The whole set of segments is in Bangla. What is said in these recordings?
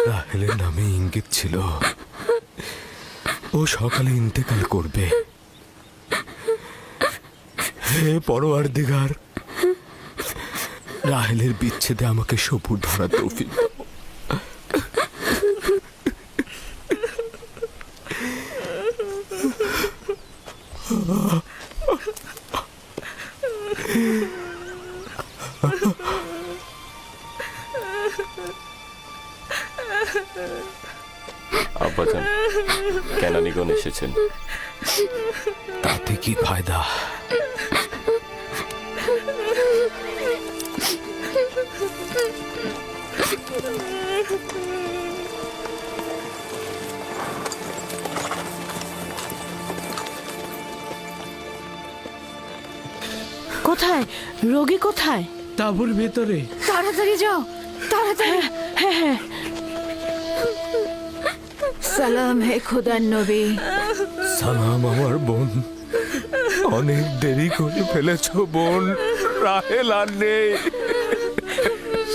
রাহেলের নামে ইঙ্গিত ছিল ও সকালে ইন্তেকাল করবে। হে পরওয়ারদিগার, রাহেলের বিচ্ছেদে আমাকে সবুর ধরার তৌফিক দাও। আব্বাজান, কেনানিগণ এসেছেন। তাতে কি ফায়দা? কোথায় রোগী? কোথায়? তাঁবুর ভেতরে। তাড়াতাড়ি যাও, তাড়াতাড়ি। হ্যাঁ হ্যাঁ। সালাম হে খোদার নবী। সালাম আমার বোন। অনেক দেরি করে ফেলেছ বোন, রাহেল আর নেই।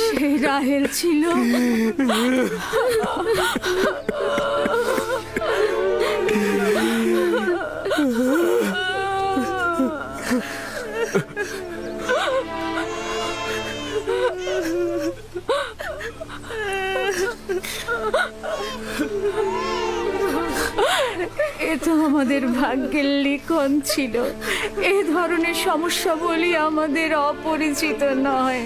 সে রাহেল ছিল। এ তো আমাদের ভাগ্যের লিখন ছিল। এ ধরনের সমস্যা বলি আমাদের অপরিচিত নয়।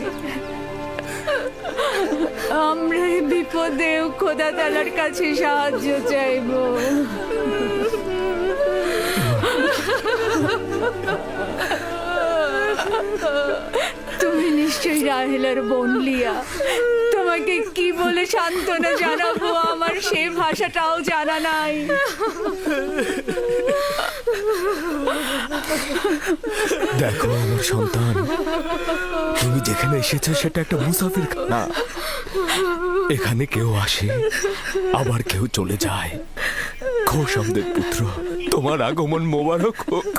আমরা এই বিপদেও খোদা তাআলার কাছে সাহায্য চাইব। তুমি নিশ্চয়ই রাহেলার বোন লিয়া। তোমাকে কি বলে সান্ত্বনা জানাবো, আমার সে ভাষাটাও জানা নাই। দেখো আমার সন্তান, তুমি যেখানে এসেছো সেটা একটা মুসাফির খানা। এখানে কেউ আসে, আবার কেউ চলে যায়। খোশামদের পুত্র, তোমার আগমন মোবারক হোক।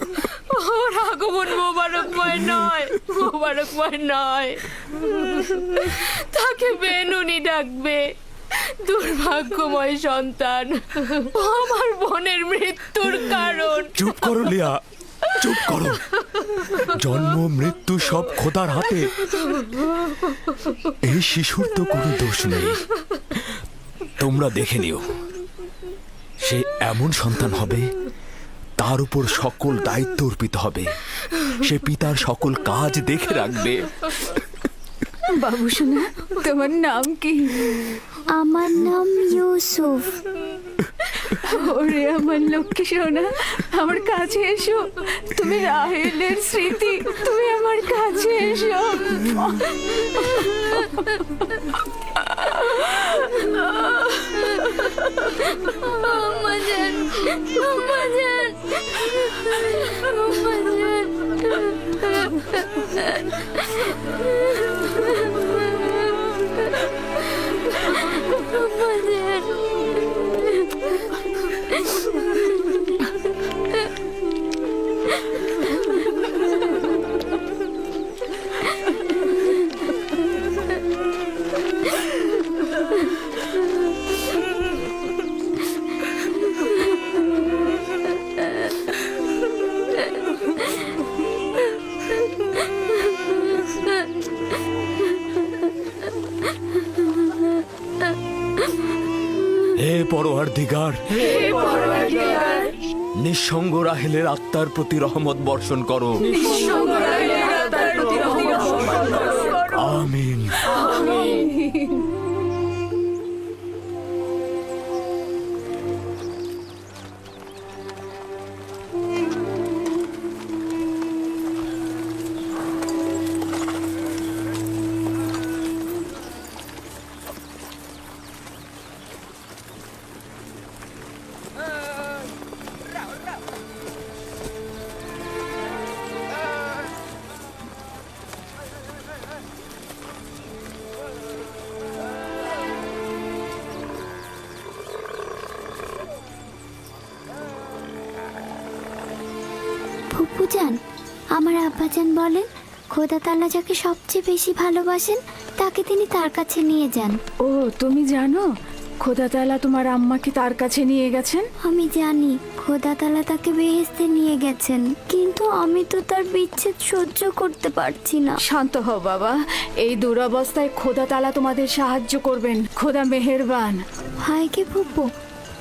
ওর আগমন মোবারকময় নয়, মোবারকময় নয়। তাকে বেনুনি ডাকবে। দুর্ভাগ্যময় সন্তান, আমার বোনের মৃত্যুর কারণ। চুপ করো লিয়া, চুপ করো। জন্ম মৃত্যু সব খোদার হাতে। এই শিশুর তো কোনো দোষ নেই। তোমরা দেখে নিও, সে এমন সন্তান হবে তার উপর সকল দায়িত্ব অর্পিত হবে। সে পিতার সকল কাজ দেখে রাখবে। বাবু শোনা, তোমার নাম কি? আমার নাম ইউসুফ। ওরে আমার লক্ষ্মী সোনা, আমার কাছে এসো। তুমি রাহেলের স্মৃতি, তুমি আমার কাছে এসো। আমাজান, আমাজান, হে পরওয়ারদিগার, নিঃসঙ্গ রাহেলের আত্মার প্রতি রহমত বর্ষণ করো। আমিন। ফুপুজান, আমার আব্বাজান বলেন খোদা তাআলা যাকে সবচেয়ে বেশি ভালোবাসেন তাকে তিনি তার কাছে নিয়ে যান। ও, তুমি জানো খোদা তাআলা তোমার আম্মাকে তার কাছে নিয়ে গেছেন? আমি জানি খোদা তাআলা তাকে বেহেশতে নিয়ে গেছেন, কিন্তু আমি তো তার বিচ্ছেদ সহ্য করতে পারছি না। শান্ত হও বাবা, এই দুরবস্থায় খোদা তাআলা তোমাদের সাহায্য করবেন। খোদা মেহেরবান। হায় কে ফুপু,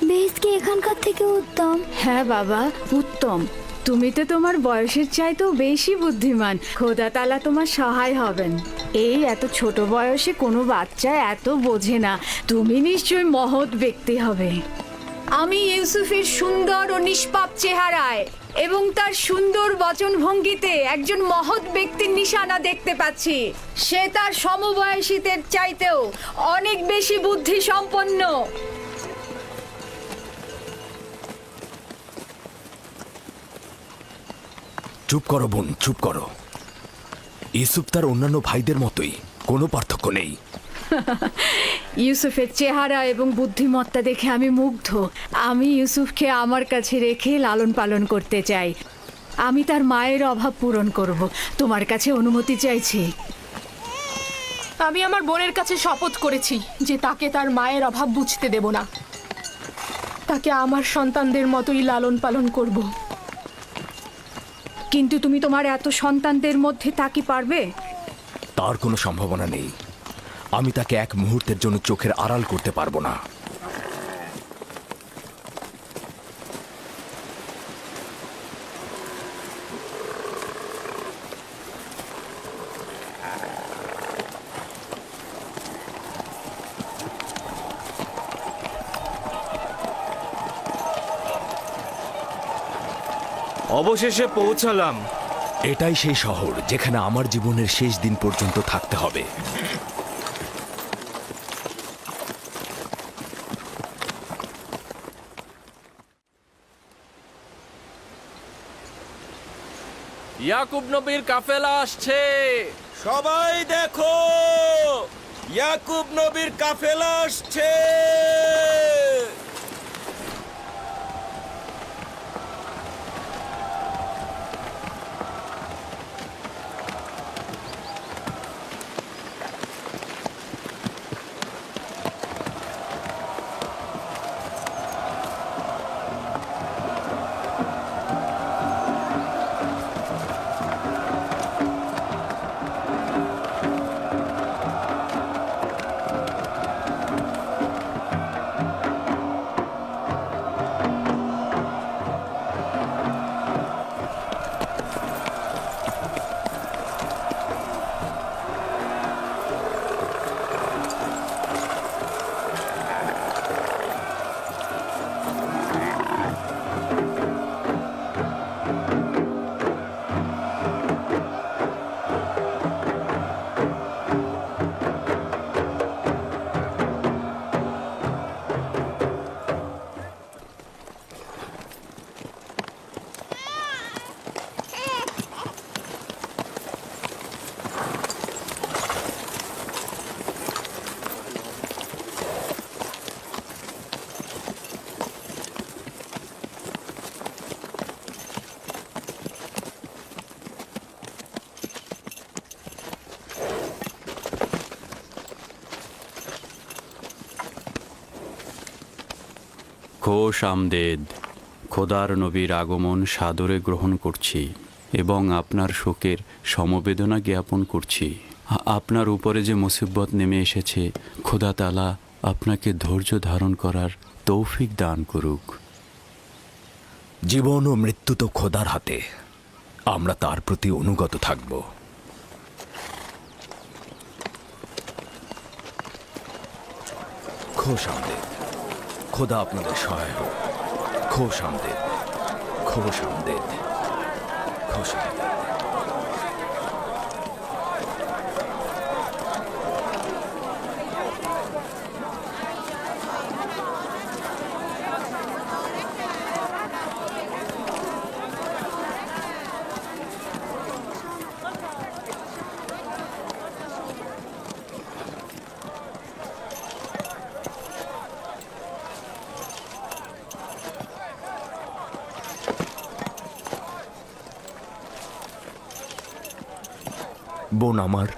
বেহেশত কি এখানকার থেকে উত্তম? হ্যাঁ বাবা, উত্তম। তুমি তো তোমার বয়সের চাইতেও বেশি বুদ্ধিমান। খোদা তাআলা তোমার সহায় হবেন। এই এত ছোট বয়সে কোনো বাচ্চা এত বোঝে না। তুমি নিশ্চয়ই মহৎ ব্যক্তি হবে। আমি ইউসুফের সুন্দর ও নিষ্পাপ চেহারায় এবং তার সুন্দর বচনভঙ্গিতে একজন মহৎ ব্যক্তির নিশানা দেখতে পাচ্ছি। সে তার সমবয়সীদের চাইতেও অনেক বেশি বুদ্ধি সম্পন্ন। চুপ করো বোন, চুপ করো। ইউসুফ তার অন্যান্য ভাইদের মতোই, কোনো পার্থক্য নেই। ইউসুফের চেহারা এবং বুদ্ধিমত্তা দেখে আমি মুগ্ধ। আমি ইউসুফকে আমার কাছে রেখে লালন পালন করতে চাই। আমি তার মায়ের অভাব পূরণ করব। তোমার কাছে অনুমতি চাইছি। আমি আমার বোনের কাছে শপথ করেছি যে তাকে তার মায়ের অভাব বুঝতে দেব না। তাকে আমার সন্তানদের মতোই লালন পালন করব। কিন্তু তুমি তোমার এত সন্তানদের মধ্যে তা কি পারবে? তার কোনো সম্ভাবনা নেই। আমি তাকে এক মুহূর্তের জন্য চোখের আড়াল করতে পারবো না। অবশেষে পৌঁছালাম। এটাই সেই শহর যেখানে আমার জীবনের শেষ দিন পর্যন্ত থাকতে হবে। ইয়াকুব নবীর কাফেলা আসছে। সবাই দেখো, ইয়াকুব নবীর কাফেলা আসছে। খোশ আমদেদ। খোদার নবীর আগমন সাদরে গ্রহণ করছি এবং আপনার শোকের সমবেদনা জ্ঞাপন করছি। আপনার উপরে যে মুসিবত নেমে এসেছে, খোদা তাআলা আপনাকে ধৈর্য ধারণ করার তৌফিক দান করুক। জীবন ও মৃত্যু তো খোদার হাতে, আমরা তার প্রতি অনুগত থাকব। খোশ আমদেদ। খোদা আপনাদের সহায় হোক। খোশ আমদেদ, খোশ আমদেদ, খোশ আমদেদ। বোন আমার,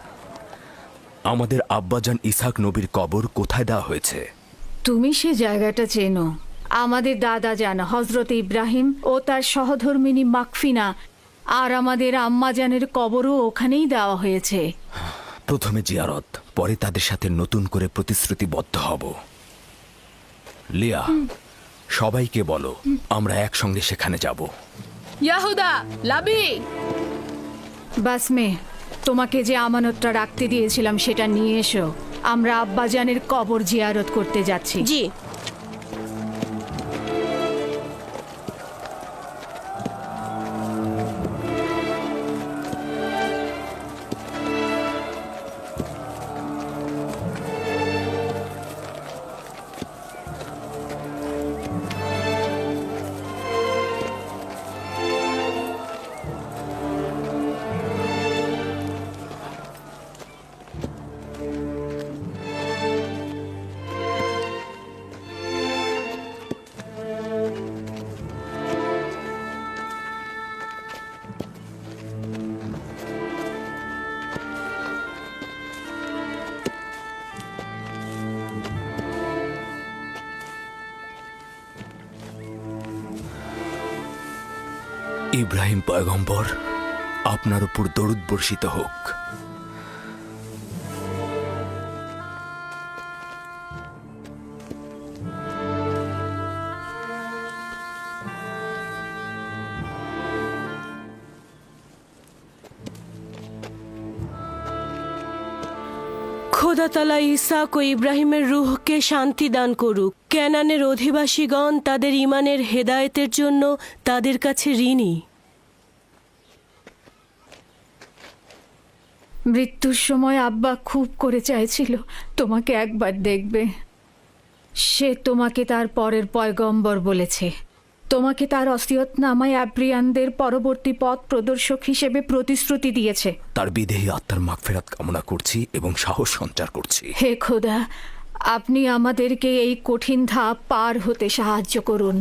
আমাদের আব্বাজান ইসাক নবীর কবর কোথায় দেওয়া হয়েছে? তুমি সে জায়গাটা চেনো। আমাদের দাদা জান হজরত ইব্রাহিম ও তার সহধর্মিনী মাকফিনা আর আমাদের আম্মাজানের কবরও ওখানেই দেওয়া হয়েছে। প্রথমে জিয়ারত, পরে তাদের সাথে নতুন করে প্রতিশ্রুতিবদ্ধ হব। লিয়া, সবাইকে বলো আমরা একসঙ্গে সেখানে যাব। ইয়াহুদা, লাবি, বাসমে, তোমাকে যে আমানতটা রাখতে দিয়েছিলাম সেটা নিয়ে এসো। আমরা আব্বাজানের কবর জিয়ারত করতে যাচ্ছি। জি। ইব্রাহিম পয়গম্বর, আপনার উপর দরুদ বর্ষিত হোক। খোদা তাআলা ইসাক ও ইব্রাহিমের রূহকে শান্তি দান করুক। কেনানের অধিবাসীগণ তাদের ঈমানের হেদায়েতের জন্য তাদের কাছে ঋণী। মৃত্যুর সময় আব্বা খুব করে চাইছিল তোমাকে একবার দেখবে। সে তোমাকে তার পরের পয়গম্বর বলেছে। তোমাকে তার ওসিয়তনামায় আব্রিয়ানদের পরবর্তী পথ প্রদর্শক হিসেবে প্রতিশ্রুতি দিয়েছে। তার বিদেহী আত্মার মাগফিরাত কামনা করছি এবং সাহস সঞ্চার করছি। হে খোদা, আপনি আমাদেরকে এই কঠিন ধাপ পার হতে সাহায্য করুন।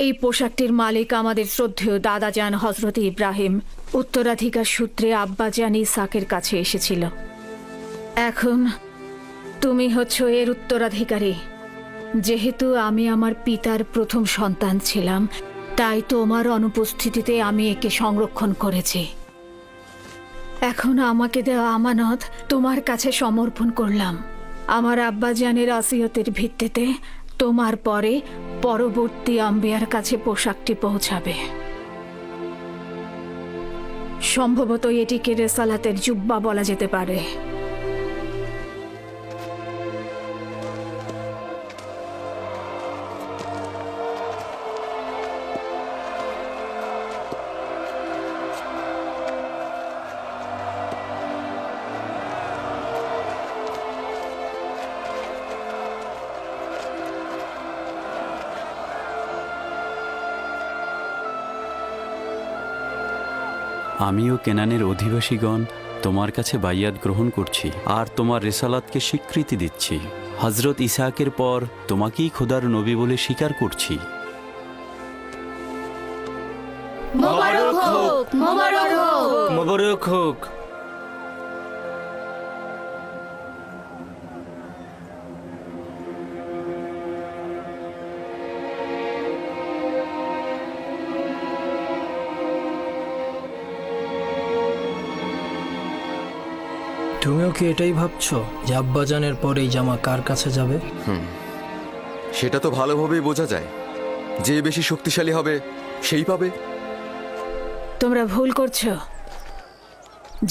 এই পোশাকটির মালিক আমাদের শ্রদ্ধেয় দাদাজান হজরত ইব্রাহিম উত্তরাধিকার সূত্রে আব্বাজান ইসাকের কাছে এসেছিল। এখন তুমি হচ্ছ এর উত্তরাধিকারী। যেহেতু আমি আমার পিতার প্রথম সন্তান ছিলাম, তাই তোমার অনুপস্থিতিতে আমি একে সংরক্ষণ করেছি। এখন আমাকে দেওয়া আমানত তোমার কাছে সমর্পণ করলাম। আমার আব্বাজানের ওসিয়তের ভিত্তিতে তোমার পরে পরবর্তী আম্বিয়ার কাছে পোশাকটি পৌঁছাবে। সম্ভবত এটিকে রেসালাতের জুব্বা বলা যেতে পারে। আমিও কেনানের অধিবাসীগণ তোমার কাছে বাইয়াত গ্রহণ করছি আর তোমার রেসালাতকে স্বীকৃতি দিচ্ছি। হজরত ইসাকের পর তোমাকেই খোদার নবী বলে স্বীকার করছি। মোবারক হোক, মোবারক হোক। মোবারক হোক। তুমিও কি এটাই ভাবছো যে আব্বাজানের পর এই জামা কার কাছে যাবে? সেটা তো ভালোভাবেই বোঝা যায়। যে বেশি শক্তিশালী হবে সেই পাবে। তোমরা ভুল করছো।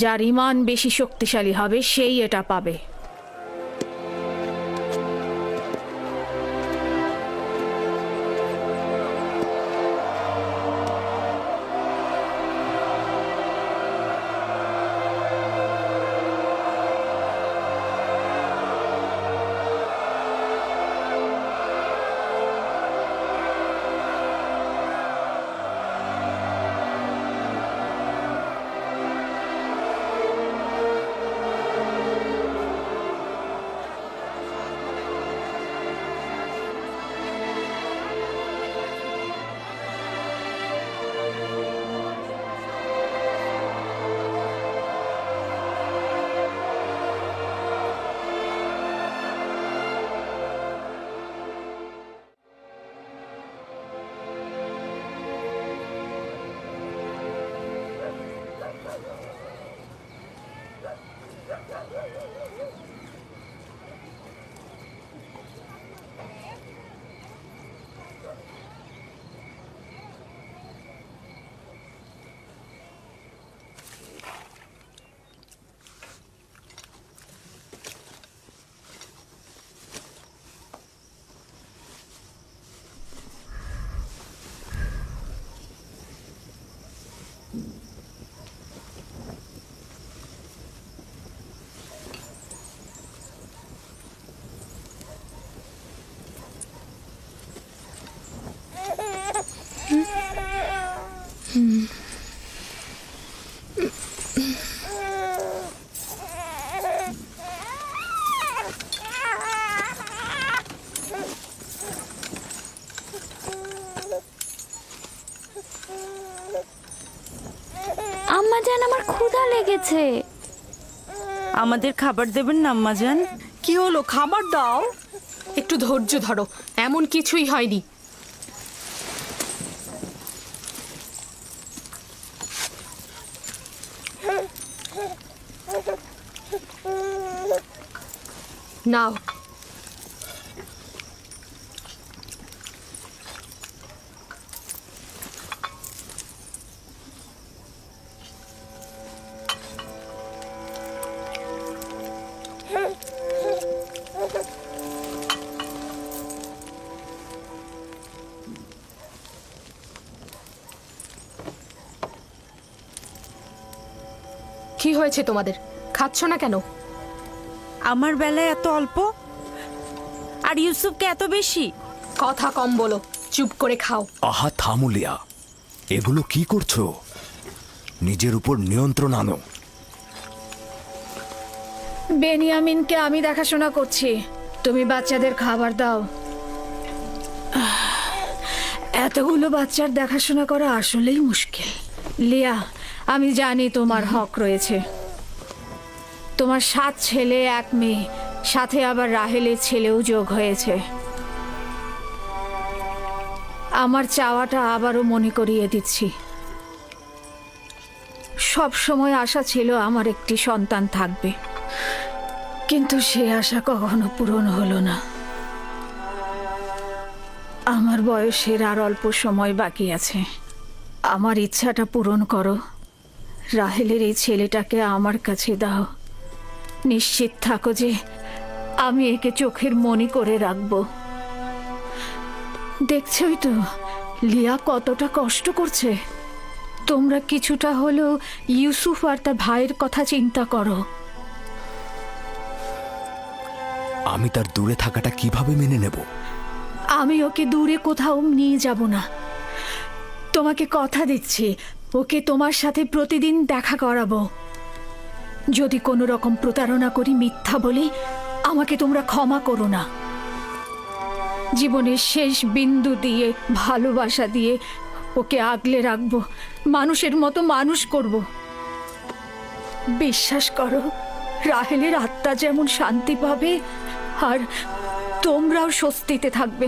যার ঈমান বেশি শক্তিশালী হবে সেই এটা পাবে। আম্মা জান, আমার ক্ষুধা লেগেছে। আমাদের খাবার দেবেন না আম্মাজান? কি হলো, খাবার দাও। একটু ধৈর্য ধরো, এমন কিছুই হয়নি। নাও। কি হয়েছে তোমাদের? খাচ্ছ না কেন? আমার বেলায় এত অল্প, আর ইউসুফকে এত বেশি। কথা কম বলো, চুপ করে খাও। আহা থামুলিয়া, এগুলো কি করছো? নিজের উপর নিয়ন্ত্রণ আনো। বেনিয়ামিনকে আমি দেখাশোনা করছি, তুমি বাচ্চাদের খাবার দাও। এতগুলো বাচ্চার দেখাশোনা করা আসলেই মুশকিল। লিয়া, আমি জানি তোমার হক রয়েছে। তোমার 7 ছেলে 1 মেয়ে, সাথে আবার রাহেলের ছেলেও যোগ হয়েছে। আমার চাওয়াটা আবারও মনে করিয়ে দিচ্ছি। সব সময় আশা ছিল আমার একটি সন্তান থাকবে, কিন্তু সে আশা কখনো পূরণ হলো না। আমার বয়সের আর অল্প সময় বাকি আছে। আমার ইচ্ছাটা পূরণ করো। রাহেলের এই ছেলেটাকে আমার কাছে দাও। নিশ্চিত থাকো যে আমি একে চোখের মনি করে রাখবো। দেখছই তো লিয়া কতটা কষ্ট করছে। তোমরা কিছুটা হলেও ইউসুফ আর তার ভাইয়ের কথা চিন্তা করো। আমি তার দূরে থাকাটা কিভাবে মেনে নেব? আমি ওকে দূরে কোথাও নিয়ে যাব না। তোমাকে কথা দিচ্ছি, ওকে তোমার সাথে প্রতিদিন দেখা করাবো। যদি কোনো রকম প্রতারণা করি, মিথ্যা বলি, আমাকে তোমরা ক্ষমা করো না। জীবনের শেষ বিন্দু দিয়ে, ভালোবাসা দিয়ে ওকে আগলে রাখবো, মানুষের মতো মানুষ করব। বিশ্বাস করো, রাহেলের আত্মা যেমন শান্তি পাবে, আর তোমরাও স্বস্তিতে থাকবে।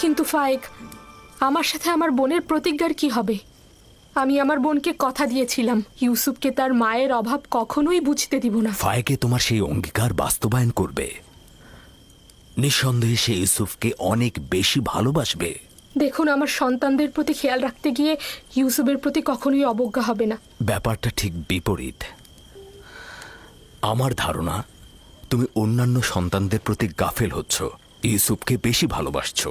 কিন্তু ফায়েক, আমার সাথে আমার বোনের প্রতিজ্ঞার কি হবে? আমি আমার বোনকে কথা দিয়েছিলাম, ইউসুফকে তার মায়ের অভাব কখনোই বুঝতে দিব না। ফায়েকে তোমার সেই অঙ্গীকার বাস্তবায়ন করবে। নিঃসন্দেহে সে ইউসুফকে অনেক বেশি ভালোবাসবে। দেখুন, আমার সন্তানদের প্রতি খেয়াল রাখতে গিয়ে ইউসুফের প্রতি কখনোই অবজ্ঞা হবে না। ব্যাপারটা ঠিক বিপরীত। আমার ধারণা তুমি অন্যান্য সন্তানদের প্রতি গাফেল হচ্ছ, ইউসুফকে বেশি ভালোবাসছো।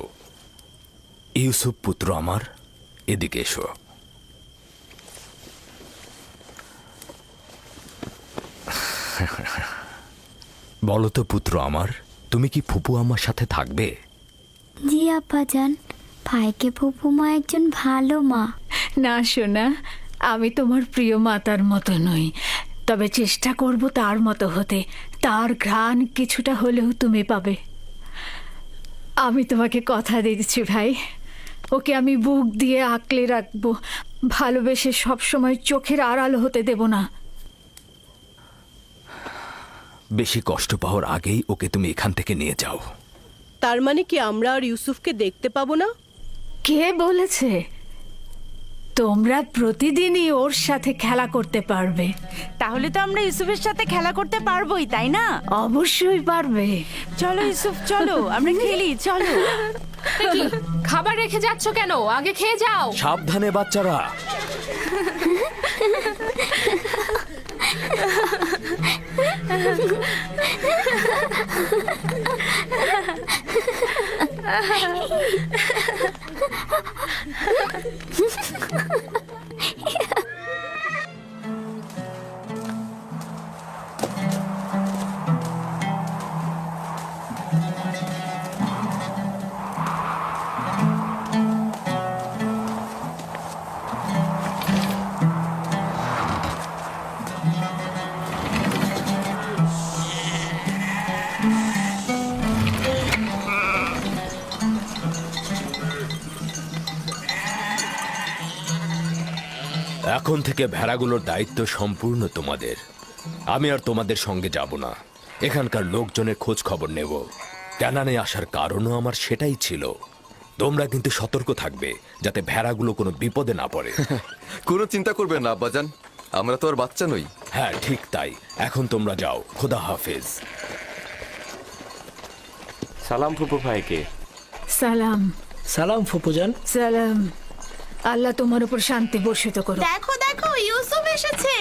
ইউসুফ পুত্র আমার, এদিকে এসো। বলো তো পুত্র আমার, তুমি কি ফুপু আমার সাথে থাকবে? জি আব্বাজান, ভাইকে ফুপু মা একজন ভালো মা। না সোনা, আমি তোমার প্রিয় মাতার মতো নই, তবে চেষ্টা করব তার মতো হতে। তার ঘ্রাণ কিছুটা হলেও তুমি পাবে। আমি তোমাকে কথা দিচ্ছি ভাই, ওকে আমি বুক দিয়ে আঁকলে রাখবো, ভালোবেসে সবসময় চোখের আড়াল হতে দেব না। বেশি কষ্ট পাওয়ার আগেই ওকে তুমি এখান থেকে নিয়ে যাও। তার মানে কি আমরা আর ইউসুফকে দেখতে পাবো না? কে বলেছে? তোমরা প্রতিদিনই ওর সাথে খেলা করতে পারবে। তাহলে তো আমরা ইউসুফের সাথে খেলা করতে পারবোই, তাই না? অবশ্যই পারবে। চলো ইউসুফ, চলো আমরা খেলি, চলো। এ কি, খাবার রেখে যাচ্ছ কেন? আগে খেয়ে যাও। সাবধানে বাচ্চারা। এখন থেকে ভেড়াগুলোর দায়িত্ব সম্পূর্ণ তোমাদের। আমি আর তোমাদের সঙ্গে যাব না, এখানকার লোকজনের খোঁজ খবর নেব। ক্যানানে আসার কারণও আমার সেটাই ছিল। তোমরা কিন্তু সতর্ক থাকবে যাতে ভেড়াগুলো কোনো বিপদে না পড়ে। কোনো চিন্তা করবেন না আব্বাজান, আমরা তো আর বাচ্চা নই। হ্যাঁ ঠিক তাই। এখন তোমরা যাও, খোদা হাফেজ। সালাম ফুপু ভাইকে। সালাম। সালাম ফুপুজান। সালাম। আল্লাহ তোমার উপর শান্তি বর্ষিত করো। দেখো দেখো, ইউসুফ এসেছে।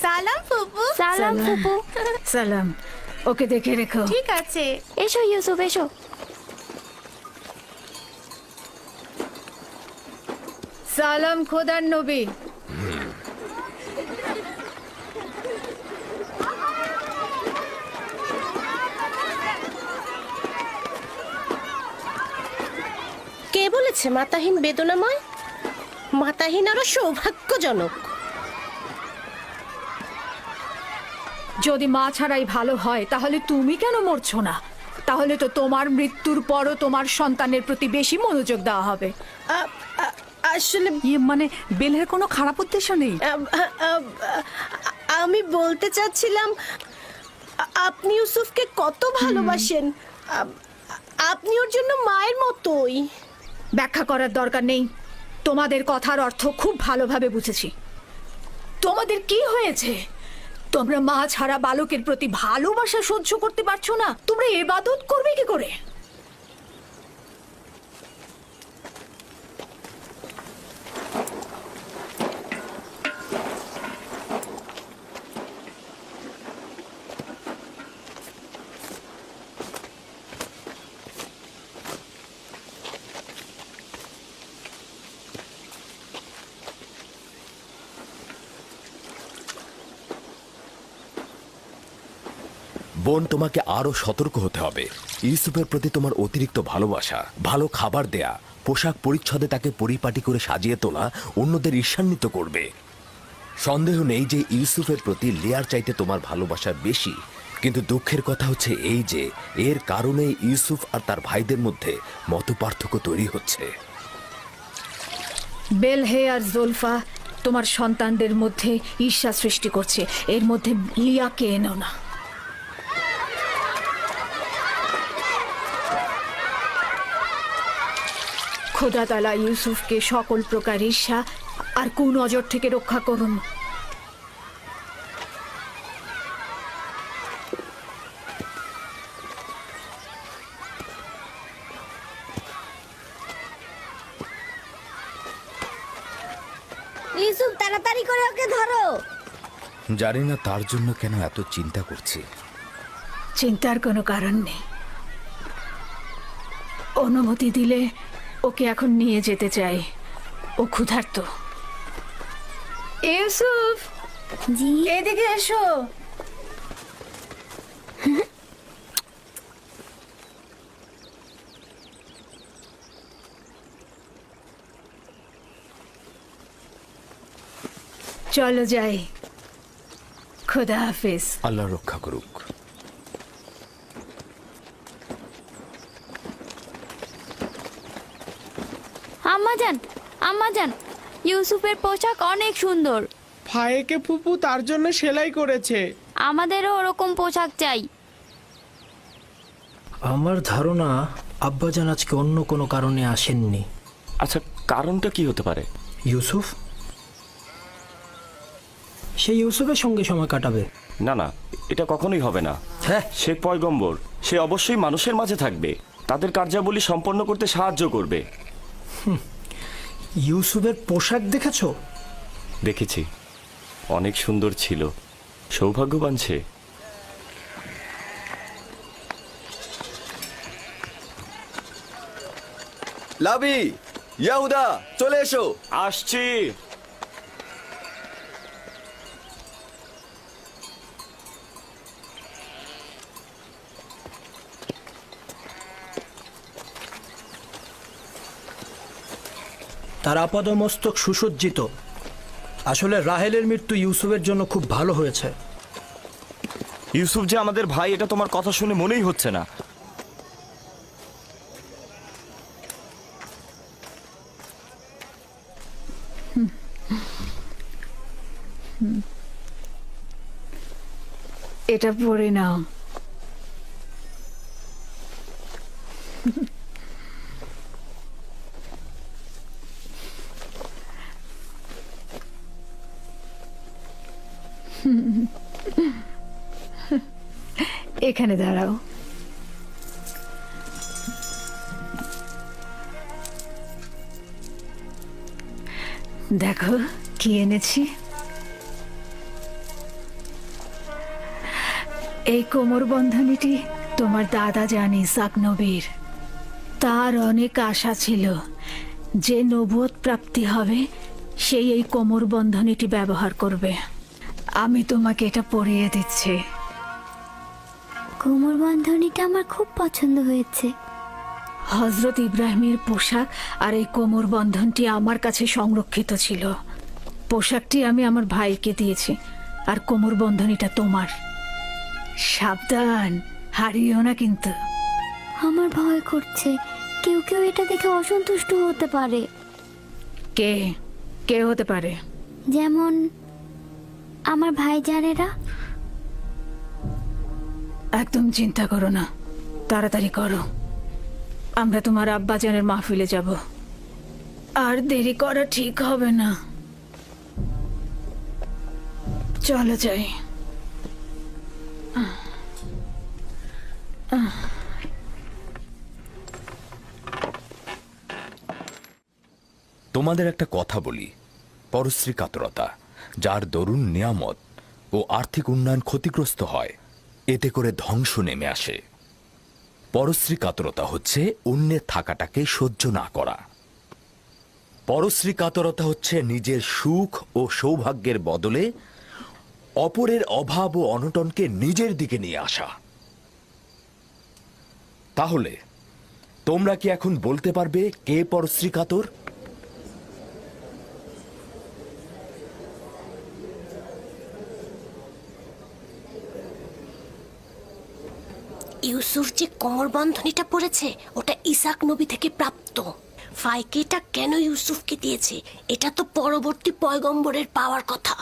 সালাম ফুপু। সালাম ফুপু। সালাম। ওকে দেখে রেখো। ঠিক আছে। এসো ইউসুফ, এসো। সালাম খোদার নবী। কে বলেছে মাতাহীন বেদনাময়? মাতাহীন আরো সৌভাগ্যজনক। যদি মা ছাড়াই ভালো হয় তাহলে তুমি কেন মরছো না? তাহলে তো তোমার মৃত্যুর পরও তোমার সন্তানের প্রতি বেশি মনোযোগ দেওয়া হবে। আসলে মানে বেলের কোনো খারাপ উদ্দেশ্য নেই। আমি বলতে চাচ্ছিলাম, আপনি ইউসুফকে কত ভালোবাসেন। আপনি ওর জন্য মায়ের মতোই। ব্যাখ্যা করার দরকার নেই। তোমাদের কথার অর্থ খুব ভালোভাবে বুঝেছি। তোমাদের কি হয়েছে? তোমরা মা ছাড়া বালকের প্রতি ভালোবাসা সহ্য করতে পারছো না? তোমরা ইবাদত করবে কি করে? বোন, তোমাকে আরো সতর্ক হতে হবে। ইউসুফের প্রতি তোমার অতিরিক্ত ভালোবাসা, ভালো খাবার দেয়া, পোশাক পরিচ্ছদে তাকে পরিপাটি করে সাজিয়ে তোলা অন্যদের ঈর্ষান্বিত করবে। সন্দেহ নেই যে ইউসুফের প্রতি লিয়ার চাইতে তোমার ভালোবাসা বেশি। কিন্তু দুঃখের কথা হচ্ছে এই যে এর কারণে ইউসুফ আর তার ভাইদের মধ্যে মতপার্থক্য তৈরি হচ্ছে। বেলহে আর জোলফা তোমার সন্তানদের মধ্যে ঈর্ষা সৃষ্টি করছে। এর মধ্যে লিয়াকে এনো না। খোদা তাআলা ইউসুফকে সকল প্রকার ঈর্ষা আর কুনজর থেকে রক্ষা করুন। ইউসুফ, তাড়াতাড়ি করে ওকে ধরো। জানি না তার জন্য কেন এত চিন্তা করছি। চিন্তার কোনো কারণ নেই। অনুমতি দিলে ওকে এখন নিয়ে যেতে চাই। ও ক্ষুধার্ত। ইউসুফ, জি। এদিকে এসো। চলো যাই। খোদা হাফেজ। আল্লাহ রক্ষা করুক। আম্মাজান, আম্মাজান, ইউসুফের পোশাক অনেক সুন্দর। ভাইকে ফুপু তার জন্য সেলাই করেছে। আমাদেরও ওরকম পোশাক চাই। আমার ধারণা আব্বাজান আজকে অন্য কোনো কারণে আসেননি। আচ্ছা, কারণটা কি হতে পারে? ইউসুফ? সে ইউসুফের সঙ্গে সময় কাটাবে। না না, এটা কখনোই হবে না। হ্যাঁ, সে পয়গম্বর, সে অবশ্যই মানুষের মাঝে থাকবে, তাদের কার্যাবলী সম্পন্ন করতে সাহায্য করবে। ইউসুফের পোশাক দেখেছো? দেখেছি, অনেক সুন্দর ছিল। সৌভাগ্যবান সে। লাবি, ইয়াহুদা, চলে এসো। আসছি। তার আপাদমস্তক সুসজ্জিত। আসলে রাহেলের মৃত্যু ইউসুফের জন্য খুব ভালো হয়েছে। ইউসুফ যে আমাদের ভাই, এটা তোমার কথা শুনে মনেই হচ্ছে না। এটা পড়ে নাও। এখানে দাঁড়াও। দেখো কি এনেছি। এই কোমর বন্ধনীটি তোমার দাদা জান ইসাক নবীর। তার অনেক আশা ছিল যে নবুয়ত প্রাপ্তি হবে সেই এই কোমর বন্ধনীটি ব্যবহার করবে। আমি তোমাকে এটা পরিয়ে দিচ্ছি। কোমর বন্ধনীটা আমার খুব পছন্দ হয়েছে। হজরত ইব্রাহিমের পোশাক আর এই কোমর বন্ধনটি আমার কাছে সংরক্ষিত ছিল। পোশাকটি আমি আমার ভাইকে দিয়েছি, আর কোমর বন্ধনীটা তোমার। সাবধান, হারিও না কিন্তু। আমার ভয় করছে, কেউ কেউ এটা দেখে অসন্তুষ্ট হতে পারে। কে কে হতে পারে? যেমন আমার ভাইজানেরা। একদম চিন্তা করো না, তাড়াতাড়ি করো। আমরা তোমার আব্বাজানের মাহফিলে যাব, আর দেরি করা ঠিক হবে না। চলো যাই। তোমাদের একটা কথা বলি, পরশ্রী কাতরতা, যার দরুন নিয়ামত ও আর্থিক উন্নয়ন ক্ষতিগ্রস্ত হয়, এতে করে ধ্বংস নেমে আসে। পরশ্রী কাতরতা হচ্ছে অন্যের থাকাটাকে সহ্য না করা। পরশ্রী কাতরতা হচ্ছে নিজের সুখ ও সৌভাগ্যের বদলে অপরের অভাব ও অনটনকে নিজের দিকে নিয়ে আসা। তাহলে তোমরা কি এখন বলতে পারবে কে পরশ্রী কাতর? ইউসুফ যে কোমর বন্ধনীটা পড়েছে ওটা ইসাক নবী থেকে প্রাপ্ত। ফাইকে এটা কেন ইউসুফকে দিয়েছে? এটা তো পরবর্তী পয়গম্বরের পাওয়ার কথা।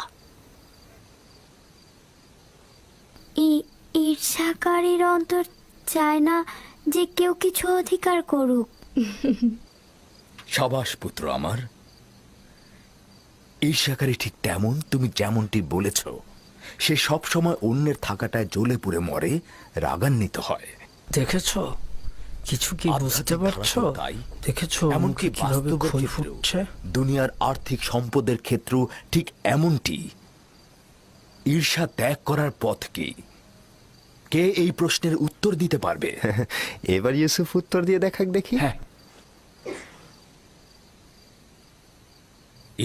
ঈর্ষাকারীর অন্তর চায় না যে কেউ কিছু অধিকার করুক। সাবাস পুত্র আমার। ঈর্ষাকারী ঠিক তেমন, তুমি যেমনটি বলেছ, সে সব সময় অন্যের থাকাটায় জ্বলে পুড়ে মরে, রাগান্বিত হয়। দেখেছো কিছু কি বুঝতে পারছো? তাই দেখেছো এমনকি কিভাবে বাস্তবের ক্ষয় ক্ষেত্রেও, ফুটছে? দুনিয়ার আর্থিক সম্পদের ক্ষেত্রেও ঠিক এমনটি। ঈর্ষা ত্যাগ করার পথ কি? কে এই প্রশ্নের উত্তর দিতে পারবে? এবার ইউসুফ উত্তর দিয়ে দেখাক দেখি। হ্যাঁ,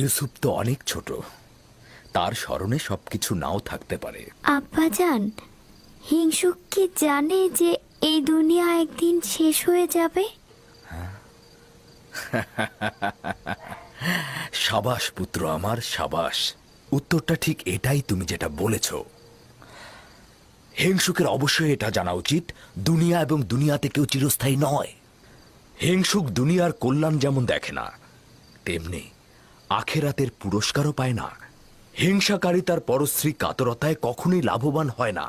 ইউসুফ তো অনেক ছোট, তার স্মরণে সবকিছু নাও থাকতে পারে। আব্বাজান, হিংসুক কি জানে যে এই দুনিয়া একদিন শেষ হয়ে যাবে? সাবাস পুত্র আমার, সাবাস। উত্তরটা ঠিক এটাই, তুমি যেটা বলেছ। হিংসুকের অবশ্যই এটা জানা উচিত, দুনিয়া এবং দুনিয়াতে কেউ চিরস্থায়ী নয়। হিংসুক দুনিয়ার কল্যাণ যেমন দেখে না, তেমনি আখেরাতের পুরস্কারও পায় না। হিংসাকারী তার পরশ্রী কাতরতায় কখনোই লাভবান হয় না,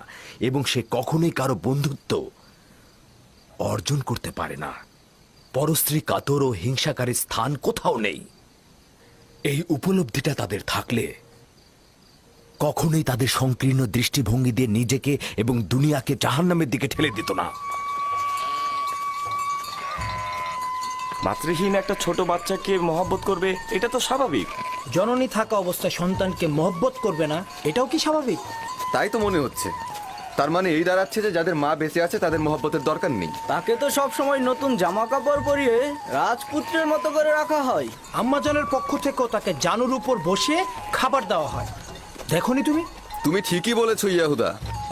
এবং সে কখনোই কারো বন্ধুত্ব অর্জন করতে পারে না। পরশ্রী কাতর ও হিংসাকারীর স্থান কোথাও নেই। এই উপলব্ধিটা তাদের থাকলে কখনোই তাদের সংকীর্ণ দৃষ্টিভঙ্গি দিয়ে নিজেকে এবং দুনিয়াকে জাহান্নামের দিকে ঠেলে দিত না। মাতৃহীন একটা ছোট বাচ্চাকে মহব্বত করবে, এটা তো স্বাভাবিক। জননী থাকা অবস্থায় সন্তানকে মহব্বত করবে না, এটাও কি স্বাভাবিক? তাই তো মনে হচ্ছে। তার মানে এই দাঁড়াচ্ছে যে যাদের মা বেঁচে আছে তাদের মহব্বতের দরকার নেই। তাকে তো সব সময় নতুন জামা কাপড় পরিয়ে রাজপুত্রের মতো করে রাখা হয়। আম্মাজানের পক্ষ থেকেও তাকে জানুর উপর বসিয়ে খাবার দেওয়া হয়। দেখনি তুমি? তুমি ঠিকই বলেছো ইয়াহুদা।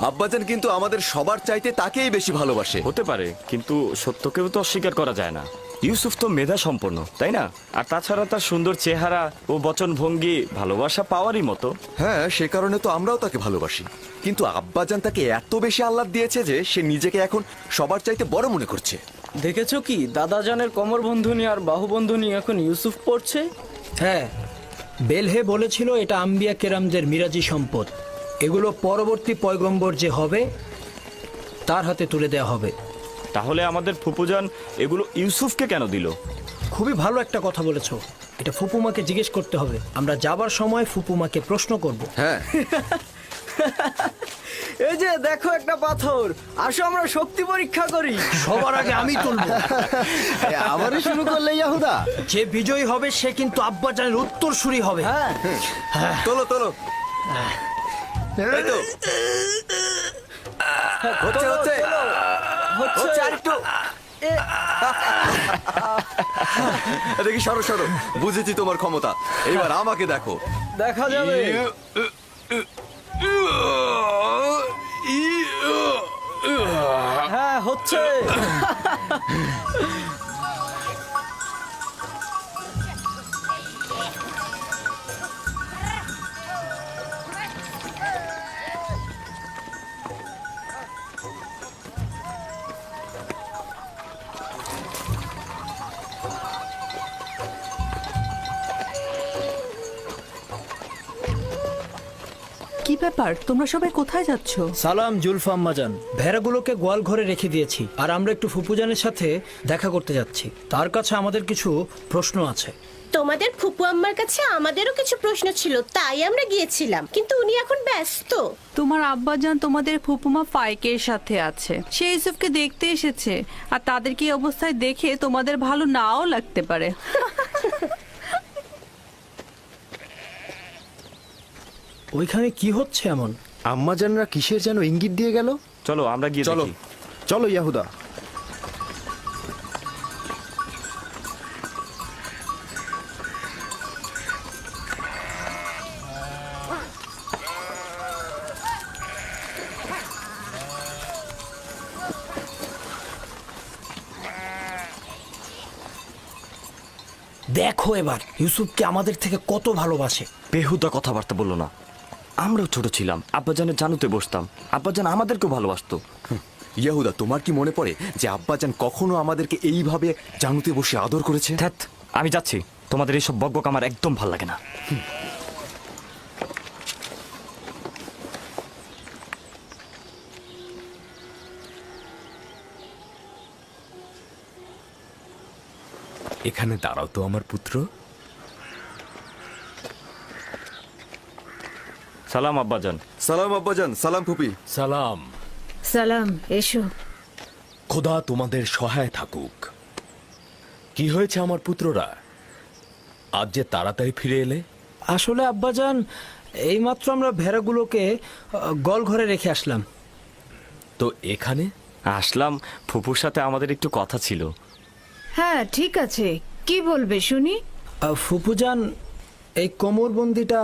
আব্বাজান কিন্তু আমাদের সবার চাইতে তাকেই বেশি ভালোবাসে। হতে পারে, কিন্তু সত্যকেও তো অস্বীকার করা যায় না। ইউসুফ তো মেধা সম্পন্ন, তাই না? আর তাছাড়া তার সুন্দর চেহারা ও বচনভঙ্গি ভালোবাসা পাওয়ারই মতো। হ্যাঁ, সে কারণে তো আমরাও তাকে ভালোবাসি। কিন্তু আব্বাজান তাকে এত বেশি আহ্লাদ দিয়েছে যে সে নিজেকে এখন সবার চাইতে বড় মনে করছে। দেখেছো কি দাদাজানের কোমর বন্ধনী আর বাহু বন্ধনী এখন ইউসুফ পড়ছে? হ্যাঁ, বেলহে বলেছিল এটা আম্বিয়া কেরামদের মিরাজি সম্পদ। এগুলো পরবর্তী পয়গম্বর যে হবে তার হাতে তুলে দেওয়া হবে। তাহলে আমাদের ফুপুজান এগুলো ইউসুফকে কেন দিল? খুবই ভালো একটা কথা বলেছো। এটা ফুপুমাকে জিজ্ঞেস করতে হবে। আমরা যাবার সময় ফুপুমাকে প্রশ্ন করব। হ্যাঁ, এই যে দেখো একটা পাথর, আসো আমরা শক্তি পরীক্ষা করি। সবার আগে আমি তুলব। আবারও শুরু করলে ইয়াহুদা। যে বিজয়ী হবে সে কিন্তু আব্বাজানের উত্তরসূরি হবে। হ্যাঁ, তোলো তোলো। এই তো। হচ্ছে হচ্ছে হচ্ছে আরেকটু। দেখি, সরো সরো। বুঝেছি তোমার ক্ষমতা, এবার আমাকে দেখো। দেখা যাবে। হ্যাঁ, হচ্ছে। কি ব্যাপার, তোমরা সবাই কোথায় যাচ্ছ? সালাম জুলফা আম্মাজান। ভেড়াগুলোকে গোয়াল ঘরে রেখে দিয়েছি, আর আমরা একটু ফুপুজানের সাথে দেখা করতে যাচ্ছি। তার কাছে আমাদের কিছু প্রশ্ন আছে। তোমাদের ফুপু আম্মার কাছে আমাদেরও কিছু প্রশ্ন ছিল, তাই আমরা গিয়েছিলাম, কিন্তু উনি এখন ব্যস্ত। তোমার আব্বাজান তোমাদের ফুপুমা ফাইকের সাথে আছে। সে ইউসুফকে দেখতে এসেছে, আর তাদেরকে এই অবস্থায় দেখে তোমাদের ভালো নাও লাগতে পারে। ওইখানে কি হচ্ছে এমন? আম্মাজানরা কিসের যেন ইঙ্গিত দিয়ে গেল। চলো আমরা গিয়ে চলো। দেখি। চলো ইয়াহুদা। দেখো এবার ইউসুফকে আমাদের থেকে কত ভালোবাসে। বেহুদা কথাবার্তা বললো না। আমরাও ছোট ছিলাম, আব্বাজানের জানুতে বসতাম, আব্বাজান আমাদেরকেও ভালোবাসতো। ইয়াহুদা, তোমার কি মনে পড়ে যে আব্বাজান কখনো আমাদেরকে এইভাবে জানুতে বসে আদর করেছে? ধ্যাৎ, আমি যাচ্ছি। তোমাদের এইসব বকবক আমার একদম ভাল লাগে না। এখানে দাঁড়াও তো আমার পুত্র। সালাম আব্বাজান। সালাম আব্বাজান। সালাম ফুপি। সালাম। সালাম, এসো। খোদা তোমাদের সহায় থাকুক। কি হয়েছে আমার পুত্ররা, আজ যে তাড়াতাড়ি ফিরে এলে? আসলে আব্বাজান, এইমাত্র আমরা ভেড়াগুলোকে গোয়াল ঘরে রেখে আসলাম। তো এখানে আসলাম, ফুপুর সাথে আমাদের একটু কথা ছিল। হ্যাঁ, ঠিক আছে, কি বলবে শুনি। ফুপুজান, এই কোমরবন্দিটা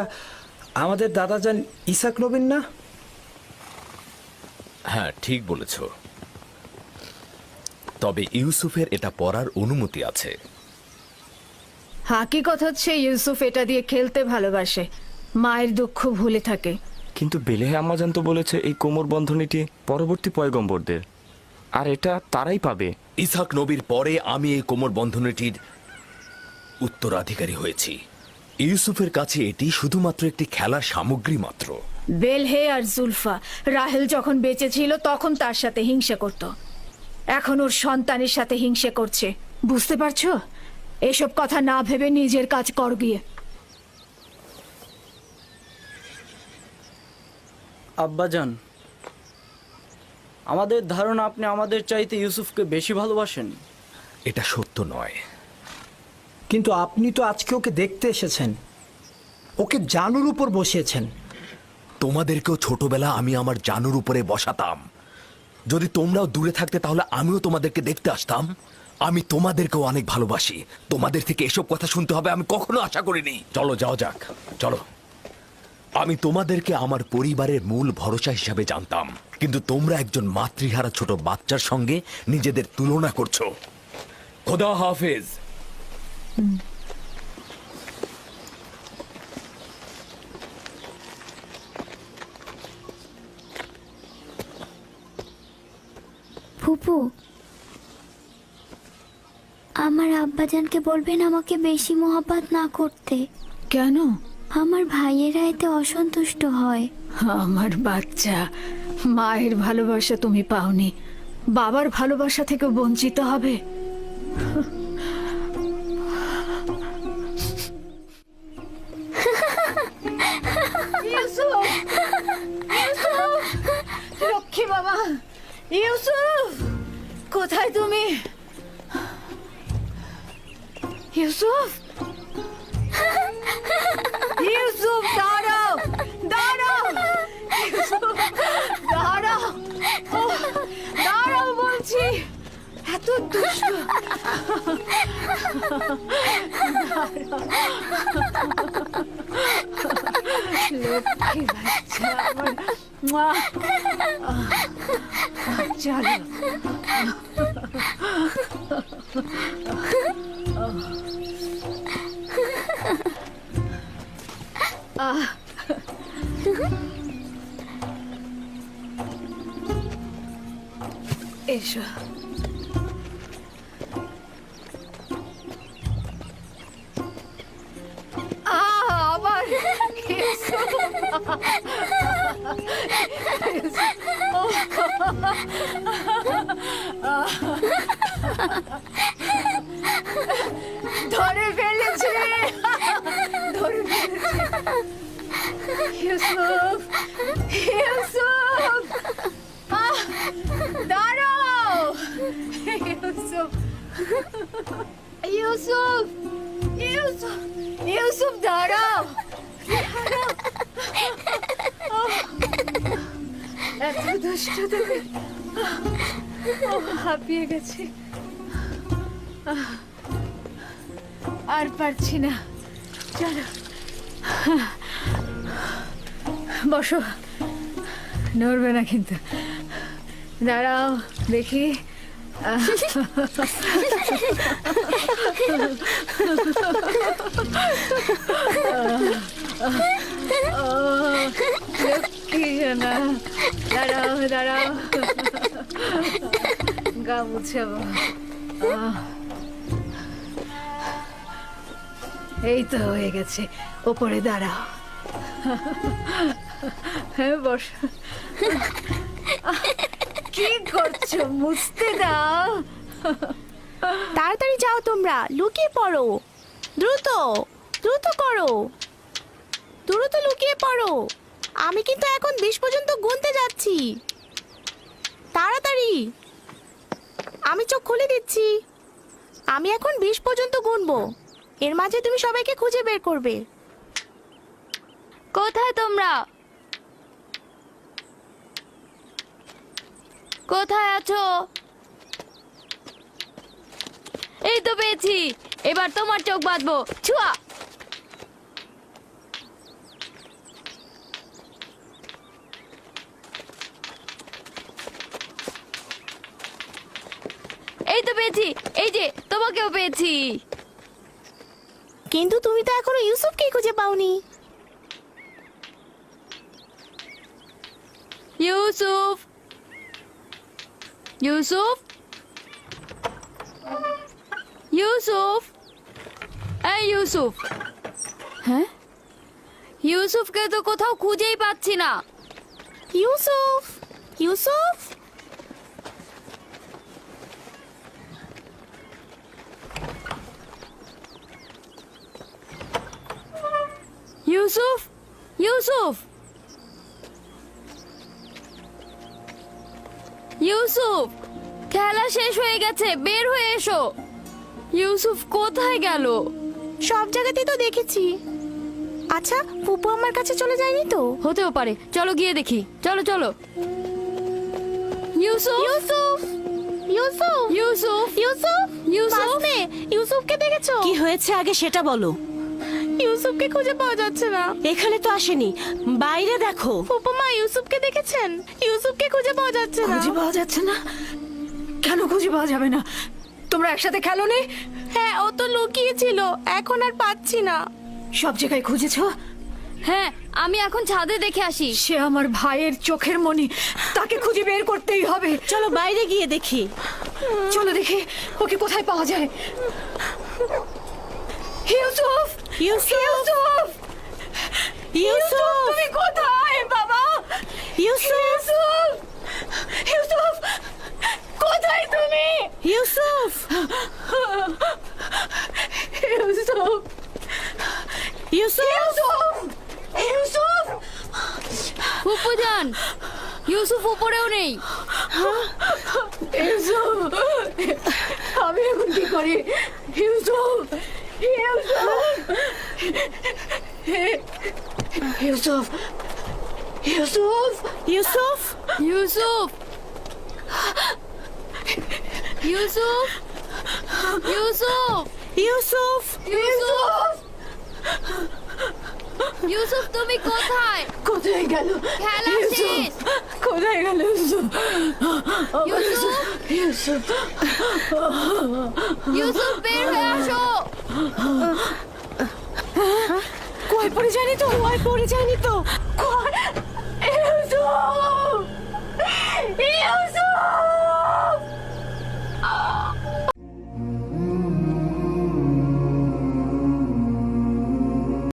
আমাদের দাদাজান ইসাক নবীন না? হ্যাঁ, ঠিক বলেছ। তবে ইউসুফের এটা পরার অনুমতি আছে। হাকিকত হচ্ছে ইউসুফ এটা দিয়ে খেলতে ভালোবাসে, মায়ের দুঃখ ভুলে থাকে। কিন্তু বেলেহে আম্মাজান তো বলেছে এই কোমর বন্ধনীটি পরবর্তী পয়গম্বরদের, আর এটা তারাই পাবে। ইসাক নবীর পরে আমি এই কোমর বন্ধনীটির উত্তরাধিকারী হয়েছি। ইউসুফের কাছে এটি শুধুমাত্র একটি খেলার সামগ্রী মাত্র। বেলহে আর জুলফা রাহেল যখন বেঁচে ছিল তখন তার সাথে হিংসা করত, এখন ওর সন্তানের সাথে হিংসা করছে। বুঝতে পারছো? এসব কথা না ভেবে নিজের কাজ কর গিয়ে। আব্বাজান, আমাদের ধারণা আপনি আমাদের চাইতে ইউসুফকে বেশি ভালোবাসেন। এটা সত্য নয়। কিন্তু আপনি তো আজকে ওকে দেখতে এসেছেন, ওকে জানুর উপর বসিয়েছেন। তোমাদেরকেও ছোটবেলা আমি আমার জানুর উপরে বসাতাম। যদি তোমরাও দূরে থাকতে তাহলে আমিও তোমাদেরকে দেখতে আসতাম। আমি তোমাদেরকেও অনেক ভালোবাসি। তোমাদের থেকে এসব কথা শুনতে হবে আমি কখনো আশা করিনি। চলো যাও যাক, চলো। আমি তোমাদেরকে আমার পরিবারের মূল ভরসা হিসাবে জানতাম, কিন্তু তোমরা একজন মাতৃহারা ছোট বাচ্চার সঙ্গে নিজেদের তুলনা করছো। খোদা হাফেজ। ফুপু, আমার আব্বাজানকে বলবেন আমাকে বেশি মহব্বত না করতে। কেন? আমার ভাইয়েরা এতে অসন্তুষ্ট হয়। আমার বাচ্চা, মায়ের ভালোবাসা তুমি পাওনি, বাবার ভালোবাসা থেকে বঞ্চিত হবে। লক্ষ্মী বাবা, ইউসুফ কোথায় তুমি? ইউসুফ, ইউসুফ দাঁড়াও, দাঁড়াও, ইউসুফ দাঁড়াও, দাঁড়াও বলছি। এত দুষ্ট। লক্ষ্মী বাচ্চা আমার। চলো। এসো। আবার ধরে ফেলেছে, ধরে ফেলেছে। ইউসুফ, ইউসুফ, দাঁড়াও, ইউসুফ, ইউসুফ, ইউসুফ, ইউসুফ দাঁড়াও, দাঁড়াও। এত দুষ্ট তুমি। হাঁপিয়ে গেছি, আর পারছি না। চলো বসো, নড়বে না কিন্তু। দাঁড়াও দেখি। লক্ষ্মী জানা, দাঁড়াও, দাঁড়াও, গা মুছাবো। এই তো হয়ে গেছে, ওপরে দাঁড়াও। হ্যাঁ বস। কি করছো? মুছতে দাও। তাড়াতাড়ি যাও, তোমরা লুকিয়ে পড়ো। দ্রুত দ্রুত করো, দ্রুত লুকিয়ে পড়ো। আমি কিন্তু এখন 20 পর্যন্ত গুনতে যাচ্ছি। তাড়াতাড়ি, আমি চোখ খুলে দিচ্ছি। আমি এখন 20 পর্যন্ত গুনবো, এর মাঝে তুমি সবাইকে খুঁজে বের করবে। কোথায় তোমরা? কোথায় আছো? এই তো পেয়েছি, এবার তোমার চোখ বাঁধবো। ছুয়া। এই তো পেয়েছি, এই যে তোমাকেও পেয়েছি। কিন্তু তুমি তো এখনো ইউসুফকে খুঁজে পাওনি। ইউসুফ, ইউসুফ, ইউসুফ, এই ইউসুফ। হ্যাঁ, ইউসুফকে তো কোথাও খুঁজেই পাচ্ছি না। ইউসুফ, ইউসুফ, ইউসুফ, ইউসুফ, ইউসুফ, খেলা শেষ হয়ে গেছে, বের হয়ে এসো। ইউসুফ কোথায় গেল? সব জায়গাতেই তো দেখেছি। আচ্ছা, ফুপু আমার কাছে চলে যায়নি তো? হতেও পারে, চলো গিয়ে দেখি। চলো চলো। ইউসুফ, ইউসুফ, ইউসুফ, ইউসুফ, ইউসুফ, ইউসুফ। বাসনে, ইউসুফকে দেখেছো? কি হয়েছে আগে সেটা বলো। ইউসুফকে খুঁজে পাওয়া যাচ্ছে না। এখানে তো আসেনি, বাইরে দেখো। ফুপুমা ইউসুফকে দেখেছেন? ইউসুফকে খুঁজে পাওয়া যাচ্ছে না। খুঁজে পাওয়া যাচ্ছে না? কেন খুঁজে পাওয়া যাবে না? তোমরা একসাথে খেলো নি? হ্যাঁ, ও তো লুকিয়েছিল, এখন আর পাচ্ছি না। সব জায়গায় খুঁজেছো? হ্যাঁ, আমি এখন ছাদে দেখে আসি। সে আমার ভাইয়ের চোখের মনি, তাকে খুঁজে বের করতেই হবে। চলো বাইরে গিয়ে দেখি। চলো দেখি ওকে কোথায় পাওয়া যায়। ইউসুফ, ইউসুফ, ইউসুফ, ইউসুফ, তুমি কোথায় বাবা? ইউসুফ, ইউসুফ, কোথায় তুমি? ইউসুফ, ইউসুফ, ইউসুফ, ইউসুফ, ফুপুজান, ইউসুফ উপরেও নেই। ইউসুফ, আমি এখন কি করি? ইউসুফ, ইউসুফ, ইউসুফ, ইউসুফ, ইউসুফ, ইউসুফ, ইউসুফ, ইউসুফ, ইউসুফ, ইউসুফ, তুমি কোথায়? কোথায় গেল? খেলা শেষ। কোথায় গেল ইউসুফ? ইউসুফ, ইউসুফ, ইউসুফ, বের হয়ে আসো। কই পড়ে যায়নি তো? পড়ে যায়নি তো? ইউসুফ,